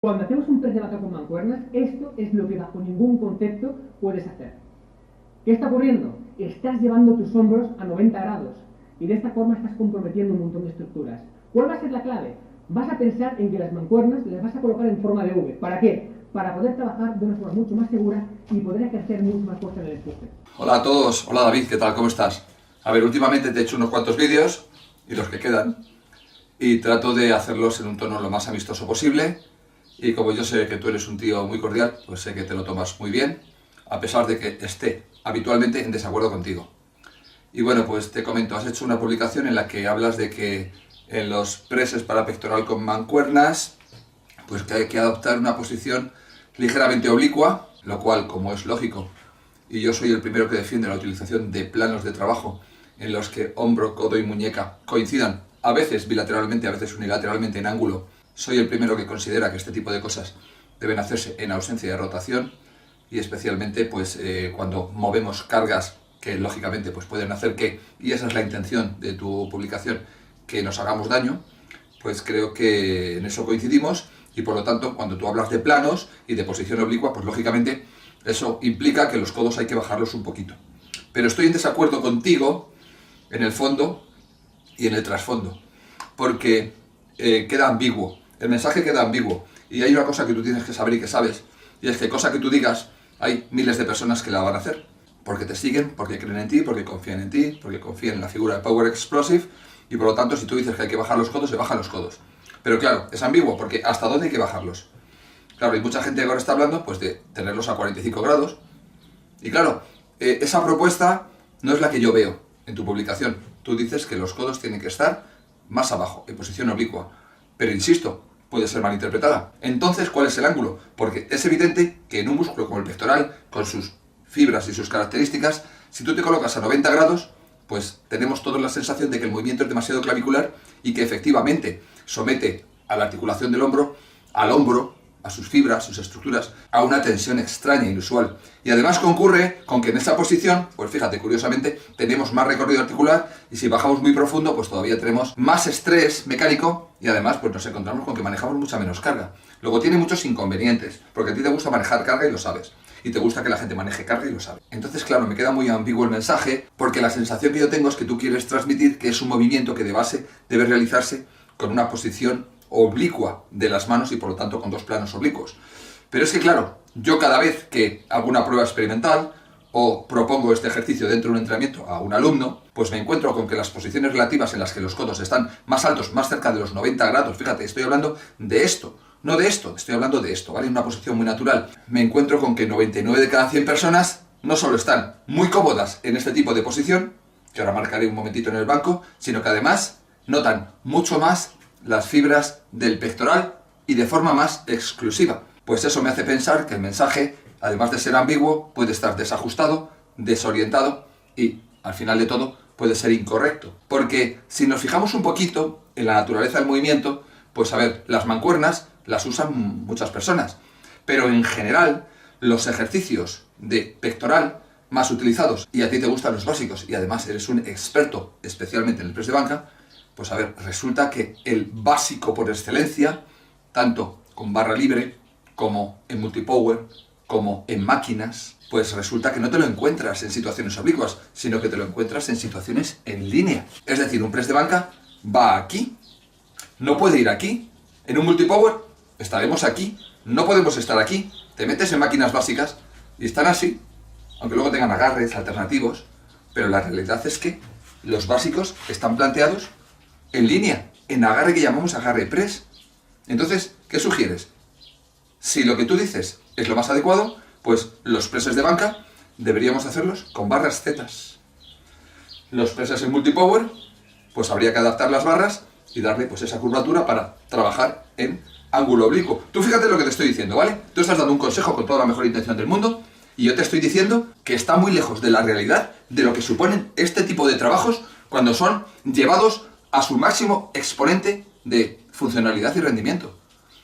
Cuando hacemos un press de vaca con mancuernas, esto es lo que bajo ningún concepto puedes hacer. ¿Qué está ocurriendo? Estás llevando tus hombros a 90 grados y de esta forma estás comprometiendo un montón de estructuras. ¿Cuál va a ser la clave? Vas a pensar en que las mancuernas las vas a colocar en forma de V. ¿Para qué? Para poder trabajar de una forma mucho más segura y poder ejercer mucho más fuerza en el empuje. Hola a todos, hola David, ¿qué tal? ¿Cómo estás? A ver, últimamente te he hecho unos cuantos vídeos y los que quedan y trato de hacerlos en un tono lo más amistoso posible y como yo sé que tú eres un tío muy cordial, pues sé que te lo tomas muy bien, a pesar de que esté habitualmente en desacuerdo contigo. Y bueno, pues te comento, has hecho una publicación en la que hablas de que en los presses para pectoral con mancuernas, pues que hay que adoptar una posición ligeramente oblicua, lo cual, como es lógico, y yo soy el primero que defiende la utilización de planos de trabajo en los que hombro, codo y muñeca coincidan, a veces bilateralmente, a veces unilateralmente en ángulo. Soy el primero que considera que este tipo de cosas deben hacerse en ausencia de rotación y especialmente pues cuando movemos cargas que lógicamente pues pueden hacer que, y esa es la intención de tu publicación, que nos hagamos daño, pues creo que en eso coincidimos y por lo tanto cuando tú hablas de planos y de posición oblicua, pues lógicamente eso implica que los codos hay que bajarlos un poquito. Pero estoy en desacuerdo contigo en el fondo y en el trasfondo, porque queda ambiguo, el mensaje queda ambiguo y hay una cosa que tú tienes que saber y que sabes, y es que cosa que tú digas hay miles de personas que la van a hacer, porque te siguen, porque creen en ti, porque confían en ti, porque confían en la figura de Power Explosive y por lo tanto si tú dices que hay que bajar los codos, se bajan los codos. Pero claro, es ambiguo porque ¿hasta dónde hay que bajarlos? Claro, hay mucha gente que ahora está hablando pues de tenerlos a 45 grados y claro, esa propuesta no es la que yo veo en tu publicación. Tú dices que los codos tienen que estar más abajo, en posición oblicua, pero insisto, puede ser malinterpretada. Entonces, ¿cuál es el ángulo? Porque es evidente que en un músculo como el pectoral, con sus fibras y sus características, si tú te colocas a 90 grados, pues tenemos toda la sensación de que el movimiento es demasiado clavicular y que efectivamente somete a la articulación del hombro, al hombro, a sus fibras, sus estructuras, a una tensión extraña, inusual. Y además concurre con que en esa posición, pues fíjate, curiosamente, tenemos más recorrido articular y si bajamos muy profundo, pues todavía tenemos más estrés mecánico y además pues nos encontramos con que manejamos mucha menos carga. Luego tiene muchos inconvenientes, porque a ti te gusta manejar carga y lo sabes. Y te gusta que la gente maneje carga y lo sabe. Entonces, claro, me queda muy ambiguo el mensaje, porque la sensación que yo tengo es que tú quieres transmitir que es un movimiento que de base debe realizarse con una posición oblicua de las manos y por lo tanto con dos planos oblicuos. Pero es que claro, yo cada vez que hago una prueba experimental o propongo este ejercicio dentro de un entrenamiento a un alumno, pues me encuentro con que las posiciones relativas en las que los codos están más altos, más cerca de los 90 grados, fíjate, estoy hablando de esto, no de esto, estoy hablando de esto, ¿vale? En una posición muy natural. Me encuentro con que 99 de cada 100 personas no solo están muy cómodas en este tipo de posición, que ahora marcaré un momentito en el banco, sino que además notan mucho más las fibras del pectoral y de forma más exclusiva. Pues eso me hace pensar que el mensaje, además de ser ambiguo, puede estar desajustado, desorientado y, al final de todo, puede ser incorrecto. Porque si nos fijamos un poquito en la naturaleza del movimiento, pues a ver, las mancuernas las usan muchas personas, pero en general los ejercicios de pectoral más utilizados, y a ti te gustan los básicos y además eres un experto, especialmente en el press de banca, pues a ver, resulta que el básico por excelencia, tanto con barra libre, como en multipower, como en máquinas, pues resulta que no te lo encuentras en situaciones oblicuas, sino que te lo encuentras en situaciones en línea. Es decir, un press de banca va aquí, no puede ir aquí. En un multipower estaremos aquí, no podemos estar aquí. Te metes en máquinas básicas y están así, aunque luego tengan agarres alternativos, pero la realidad es que los básicos están planteados en línea, en agarre que llamamos agarre press. Entonces, ¿qué sugieres? Si lo que tú dices es lo más adecuado, pues los presses de banca deberíamos hacerlos con barras zetas. Los presses en multipower, pues habría que adaptar las barras y darle pues esa curvatura para trabajar en ángulo oblicuo. Tú fíjate lo que te estoy diciendo, ¿vale? Tú estás dando un consejo con toda la mejor intención del mundo y yo te estoy diciendo que está muy lejos de la realidad de lo que suponen este tipo de trabajos cuando son llevados a su máximo exponente de funcionalidad y rendimiento.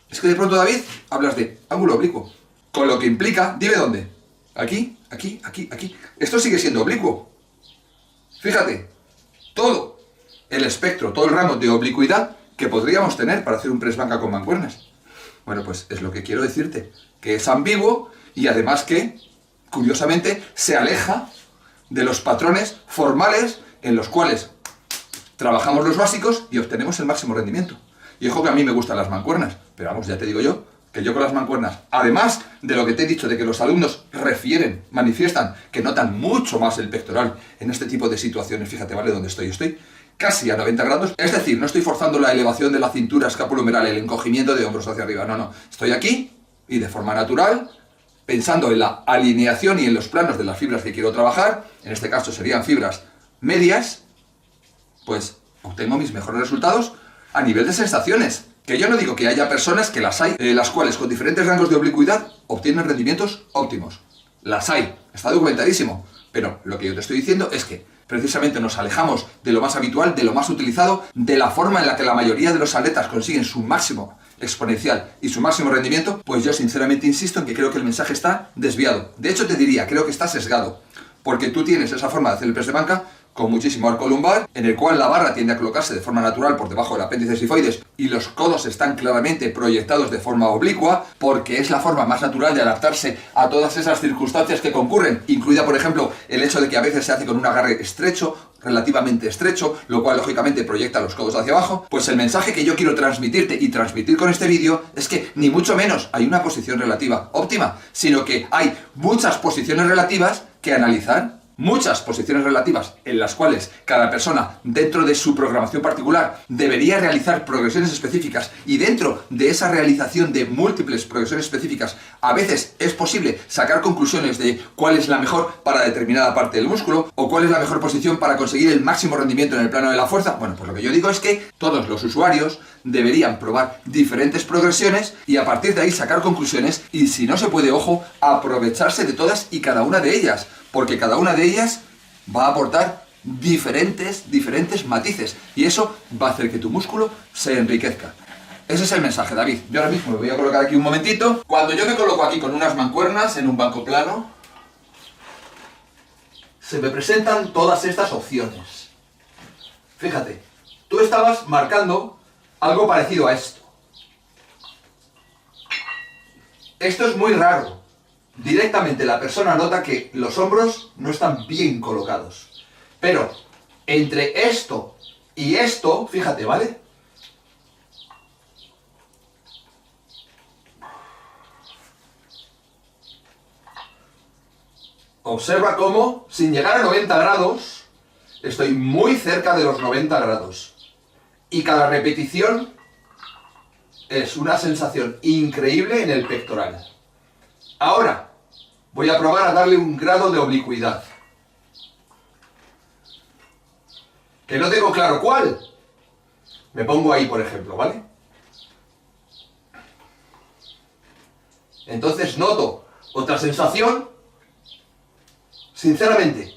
Es que de pronto, David, hablas de ángulo oblicuo, con lo que implica, dime dónde, aquí, aquí, aquí, aquí. Esto sigue siendo oblicuo. Fíjate, todo el espectro, todo el rango de oblicuidad que podríamos tener para hacer un press banca con mancuernas. Bueno, pues es lo que quiero decirte, que es ambiguo y además que, curiosamente, se aleja de los patrones formales en los cuales trabajamos los básicos y obtenemos el máximo rendimiento. Y ojo que a mí me gustan las mancuernas, pero vamos, ya te digo yo, que yo con las mancuernas, además de lo que te he dicho de que los alumnos manifiestan que notan mucho más el pectoral en este tipo de situaciones, fíjate, ¿vale? Donde estoy casi a 90 grados, es decir, no estoy forzando la elevación de la cintura escapulohumeral, el encogimiento de hombros hacia arriba, no, estoy aquí y de forma natural, pensando en la alineación y en los planos de las fibras que quiero trabajar, en este caso serían fibras medias, pues obtengo mis mejores resultados a nivel de sensaciones. Que yo no digo que haya personas que las hay, las cuales con diferentes rangos de oblicuidad obtienen rendimientos óptimos. Las hay, está documentadísimo. Pero lo que yo te estoy diciendo es que precisamente nos alejamos de lo más habitual, de lo más utilizado, de la forma en la que la mayoría de los atletas consiguen su máximo exponencial y su máximo rendimiento, pues yo sinceramente insisto en que creo que el mensaje está desviado. De hecho te diría, creo que está sesgado, porque tú tienes esa forma de hacer el press de banca con muchísimo arco lumbar, en el cual la barra tiende a colocarse de forma natural por debajo del apéndice sifoides y los codos están claramente proyectados de forma oblicua, porque es la forma más natural de adaptarse a todas esas circunstancias que concurren, incluida por ejemplo el hecho de que a veces se hace con un agarre estrecho, relativamente estrecho, lo cual lógicamente proyecta los codos hacia abajo. Pues el mensaje que yo quiero transmitirte y transmitir con este vídeo es que ni mucho menos hay una posición relativa óptima, sino que hay muchas posiciones relativas que analizar, muchas posiciones relativas en las cuales cada persona dentro de su programación particular debería realizar progresiones específicas, y dentro de esa realización de múltiples progresiones específicas a veces es posible sacar conclusiones de cuál es la mejor para determinada parte del músculo o cuál es la mejor posición para conseguir el máximo rendimiento en el plano de la fuerza. Bueno, pues lo que yo digo es que todos los usuarios deberían probar diferentes progresiones y a partir de ahí sacar conclusiones, y si no se puede, ojo, aprovecharse de todas y cada una de ellas, porque cada una de ellas va a aportar diferentes matices y eso va a hacer que tu músculo se enriquezca. Ese es el mensaje, David. Yo ahora mismo me voy a colocar aquí un momentito. Cuando yo me coloco aquí con unas mancuernas en un banco plano, se me presentan todas estas opciones. Fíjate, tú estabas marcando algo parecido a esto. Esto es muy raro. Directamente la persona nota que los hombros no están bien colocados. Pero entre esto y esto, fíjate, ¿vale? Observa cómo, sin llegar a 90 grados, estoy muy cerca de los 90 grados. Y cada repetición es una sensación increíble en el pectoral. Ahora, voy a probar a darle un grado de oblicuidad. Que no tengo claro cuál. Me pongo ahí, por ejemplo, ¿vale? Entonces noto otra sensación. Sinceramente,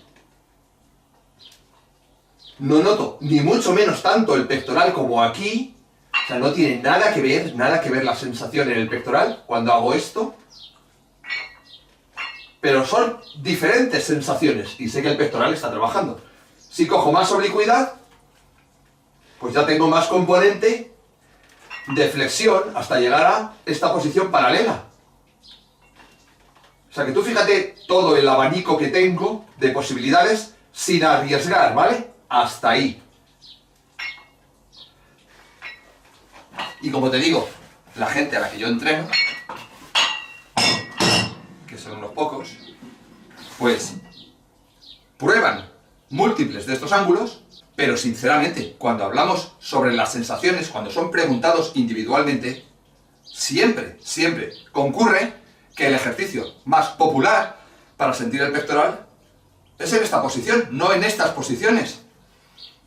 no noto ni mucho menos tanto el pectoral como aquí. O sea, no tiene nada que ver la sensación en el pectoral cuando hago esto. Pero son diferentes sensaciones y sé que el pectoral está trabajando. Si cojo más oblicuidad, pues ya tengo más componente de flexión hasta llegar a esta posición paralela. O sea que tú fíjate todo el abanico que tengo de posibilidades sin arriesgar, ¿vale? Hasta ahí. Y como te digo, la gente a la que yo entreno, que son unos pocos, pues prueban múltiples de estos ángulos, pero sinceramente, cuando hablamos sobre las sensaciones, cuando son preguntados individualmente, siempre concurre que el ejercicio más popular para sentir el pectoral es en esta posición, no en estas posiciones.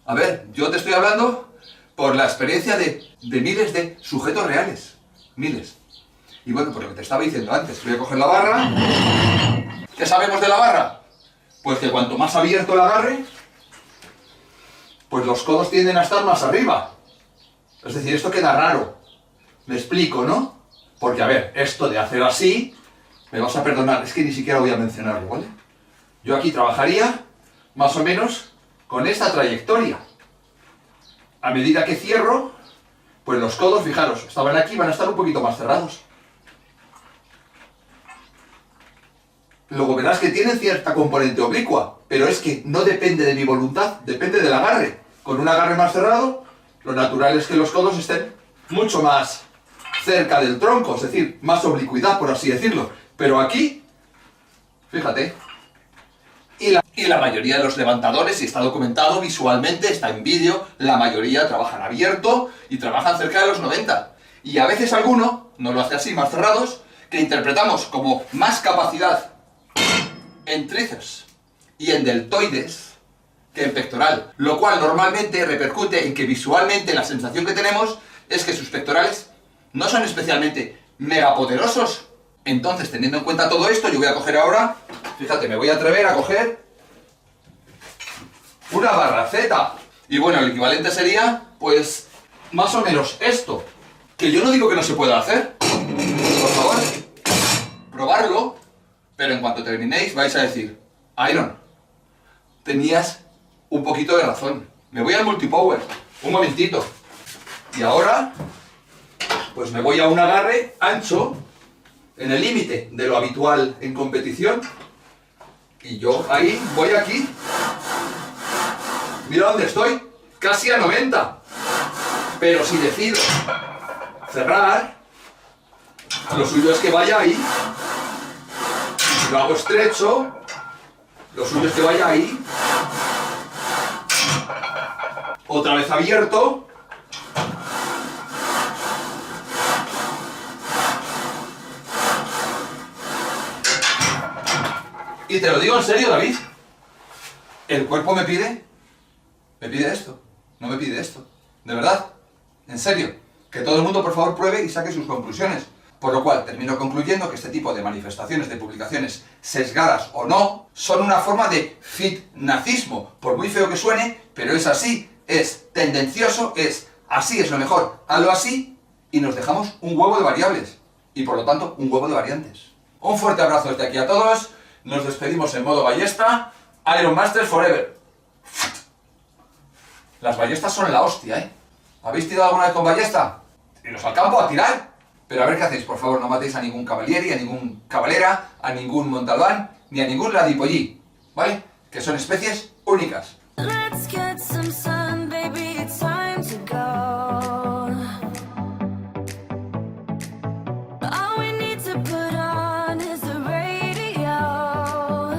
A ver, yo te estoy hablando por la experiencia de miles de sujetos reales, miles. Y bueno, por lo que te estaba diciendo antes, voy a coger la barra. ¿Qué sabemos de la barra? Pues que cuanto más abierto el agarre, pues los codos tienden a estar más arriba. Es decir, esto queda raro. Me explico, ¿no? Porque, a ver, esto de hacer así, me vas a perdonar, es que ni siquiera voy a mencionarlo, ¿vale? Yo aquí trabajaría más o menos con esta trayectoria. A medida que cierro, Pues los codos, fijaros, estaban aquí, van a estar un poquito más cerrados. Luego verás que tienen cierta componente oblicua, pero es que no depende de mi voluntad, depende del agarre. Con un agarre más cerrado, lo natural es que los codos estén mucho más cerca del tronco, es decir, más oblicuidad, por así decirlo. Pero aquí, fíjate, y la mayoría de los levantadores, y está documentado visualmente, está en vídeo, la mayoría trabajan abierto y trabajan cerca de los 90. Y a veces alguno, no lo hace así, más cerrados, que interpretamos como más capacidad en tríceps y en deltoides que en pectoral, lo cual normalmente repercute en que visualmente la sensación que tenemos es que sus pectorales no son especialmente megapoderosos. Entonces, teniendo en cuenta todo esto, yo voy a coger ahora, fíjate, me voy a atrever a coger una barra Z. Y bueno, el equivalente sería, pues, más o menos esto. Que yo no digo que no se pueda hacer. Por favor, probarlo. Pero en cuanto terminéis vais a decir, Iron, tenías un poquito de razón. Me voy al multipower, un momentito. Y ahora, pues me voy a un agarre ancho, en el límite de lo habitual en competición. Y yo ahí, voy aquí. Mira dónde estoy, casi a 90. Pero si decido cerrar, lo suyo es que vaya ahí. Lo hago estrecho, lo suyo es que vaya ahí, otra vez abierto, y te lo digo en serio, David, el cuerpo me pide esto, no me pide esto, de verdad, en serio, que todo el mundo por favor pruebe y saque sus conclusiones. Por lo cual, termino concluyendo que este tipo de manifestaciones, de publicaciones sesgadas o no, son una forma de fitnazismo, por muy feo que suene, pero es así, es tendencioso, es así es lo mejor, hazlo así y nos dejamos un huevo de variables y por lo tanto un huevo de variantes. Un fuerte abrazo desde aquí a todos, nos despedimos en modo ballesta, Iron Masters Forever. Las ballestas son la hostia, ¿eh? ¿Habéis tirado alguna vez con ballesta? Iros al campo a tirar. Pero a ver qué hacéis, por favor, no matéis a ningún cavalieri, a ningún cabalera, a ningún montalbán, ni a ningún ladipollí, ¿vale? Que son especies únicas. Let's get some sun, baby, it's time to go. All we need to put on is the radio.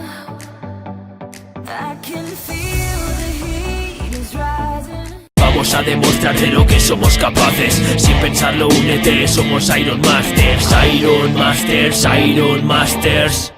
I can feel the heat is rising. Vamos a demostrar de lo que somos capaces. Sin pensarlo, únete, somos Iron Masters. Iron Masters, Iron Masters.